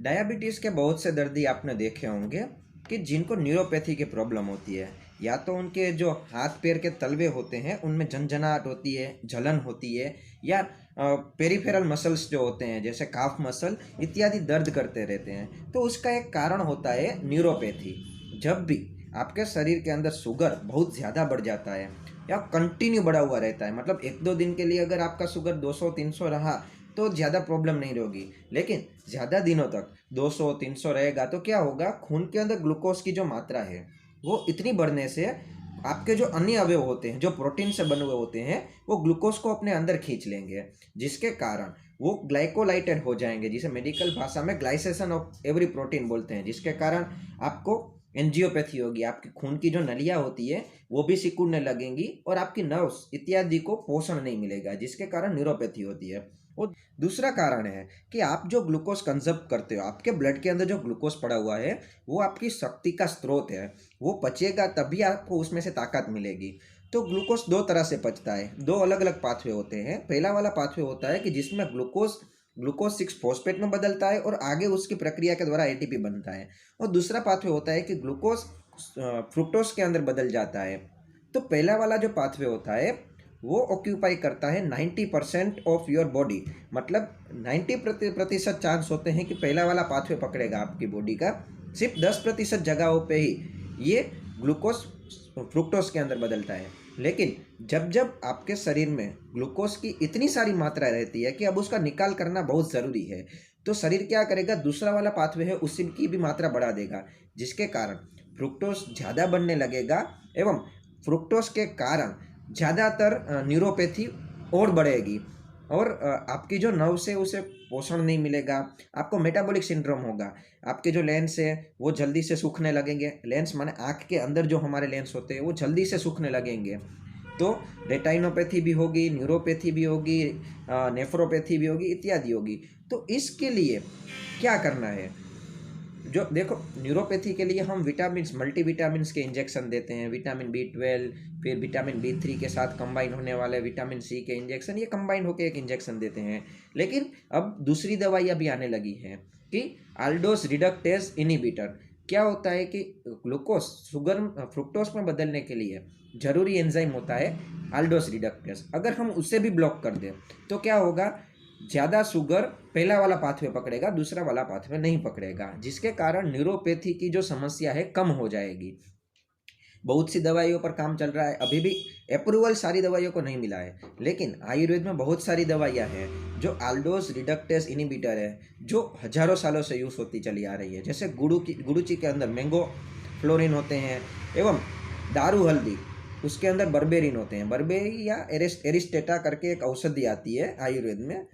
Diabetes के बहुत से दर्दी आपने देखे होंगे कि जिनको न्यूरोपैथी की प्रॉब्लम होती है। या तो उनके जो हाथ पैर के तलवे होते हैं उनमें झंझनाहट होती है, जलन होती है, या पेरिफेरल मसल्स जो होते हैं जैसे काफ मसल इत्यादि दर्द करते रहते हैं। तो उसका एक कारण होता है न्यूरोपैथी। जब भी आपके शरीर के अंदर शुगर बहुत ज़्यादा बढ़ जाता है या कंटिन्यू बढ़ा हुआ रहता है, मतलब 1-2 दिन के लिए अगर आपका शुगर 200-300 रहा तो ज़्यादा प्रॉब्लम नहीं होगी, लेकिन ज़्यादा दिनों तक 200-300 रहेगा तो क्या होगा, खून के अंदर ग्लूकोज की जो मात्रा है वो इतनी बढ़ने से आपके जो अन्य अवयव होते हैं जो प्रोटीन से बने हुए होते हैं वो ग्लूकोज को अपने अंदर खींच लेंगे, जिसके कारण वो ग्लाइकोलाइटेड हो जाएंगे, जिसे मेडिकल भाषा में ग्लाइसेशन ऑफ एवरी प्रोटीन बोलते हैं। जिसके कारण आपको एंजियोपैथी होगी, आपकी खून की जो नलियाँ होती है वो भी सिकुड़ने लगेंगी और आपकी नर्व्स इत्यादि को पोषण नहीं मिलेगा, जिसके कारण न्यूरोपैथी होती है। और दूसरा कारण है कि आप जो ग्लूकोज कंज्यूम करते हो, आपके ब्लड के अंदर जो ग्लूकोज पड़ा हुआ है वो आपकी शक्ति का स्रोत है। वो पचेगा तभी आपको उसमें से ताकत मिलेगी। तो ग्लूकोज दो तरह से पचता है, दो अलग अलग पाथवे होते हैं। पहला वाला पाथवे होता है कि जिसमें ग्लूकोज 6 फॉस्फेट में बदलता है और आगे उसकी प्रक्रिया के द्वारा एटीपी बनता है। और दूसरा पाथवे होता है कि ग्लूकोज फ्रुक्टोज के अंदर बदल जाता है। तो पहला वाला जो पाथवे होता है वो ऑक्यूपाई करता है 90% ऑफ योर बॉडी, मतलब 90% चांस होते हैं कि पहला वाला पाथवे पकड़ेगा आपकी बॉडी का। सिर्फ 10% जगहों पे ही ये ग्लूकोज फ्रुक्टोज के अंदर बदलता है। लेकिन जब जब आपके शरीर में ग्लूकोज की इतनी सारी मात्रा रहती है कि अब उसका निकाल करना बहुत ज़रूरी है, तो शरीर क्या करेगा, दूसरा वाला पाथवे है उसकी भी मात्रा बढ़ा देगा, जिसके कारण फ्रुक्टोज ज़्यादा बनने लगेगा एवं फ्रुक्टोज के कारण ज़्यादातर न्यूरोपैथी और बढ़ेगी और आपकी जो नर्व्स है उसे पोषण नहीं मिलेगा। आपको मेटाबॉलिक सिंड्रोम होगा, आपके जो लेंस है वो जल्दी से सूखने लगेंगे। लेंस माने आँख के अंदर जो हमारे लेंस होते हैं वो जल्दी से सूखने लगेंगे। तो रेटाइनोपैथी भी होगी, न्यूरोपैथी भी होगी, नेफ्रोपैथी भी होगी, इत्यादि होगी। तो इसके लिए क्या करना है, जो देखो न्यूरोपैथी के लिए हम विटामिन्स, मल्टीविटामिन्स के इंजेक्शन देते हैं, विटामिन B12, फिर विटामिन B3 के साथ कंबाइन होने वाले विटामिन C के इंजेक्शन, ये कंबाइन होकर एक इंजेक्शन देते हैं। लेकिन अब दूसरी दवाइयाँ भी आने लगी हैं कि आल्डोस रिडक्टेज इनिबिटर। क्या होता है कि ग्लूकोज शुगर फ्रुक्टोज में बदलने के लिए जरूरी एंजाइम होता है आल्डोस रिडक्टेज। अगर हम उसे भी ब्लॉक कर दें तो क्या होगा, ज़्यादा शुगर पहला वाला पाथवे पकड़ेगा, दूसरा वाला पाथवे नहीं पकड़ेगा, जिसके कारण न्यूरोपैथी की जो समस्या है कम हो जाएगी। बहुत सी दवाइयों पर काम चल रहा है, अभी भी अप्रूवल सारी दवाइयों को नहीं मिला है, लेकिन आयुर्वेद में बहुत सारी दवाइयाँ हैं जो आल्डोस रिडक्टेज इनिबिटर है, जो हजारों सालों से यूज़ होती चली आ रही है। जैसे गुड़ूची के अंदर मैंगो फ्लोरिन होते हैं, एवं दारू हल्दी उसके अंदर बर्बेरिन होते हैं। बर्बेरी या एरिस्टेटा करके एक औषधि आती है आयुर्वेद में,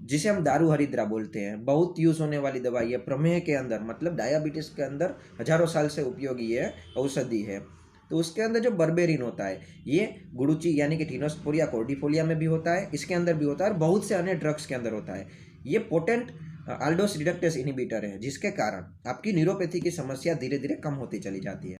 जिसे हम दारू हरिद्रा बोलते हैं। बहुत यूज़ होने वाली दवाई है प्रमेह के अंदर, मतलब डायबिटीज़ के अंदर हजारों साल से उपयोगी है, औषधि है। तो उसके अंदर जो बर्बेरिन होता है ये गुडुची यानी कि टिनोस्पोरिया कॉर्डिफोलिया में भी होता है, इसके अंदर भी होता है और बहुत से अन्य ड्रग्स के अंदर होता है। ये पोटेंट आल्डोस रिडक्टेज इनिबिटर है, जिसके कारण आपकी न्यूरोपैथी की समस्या धीरे धीरे कम होती चली जाती है।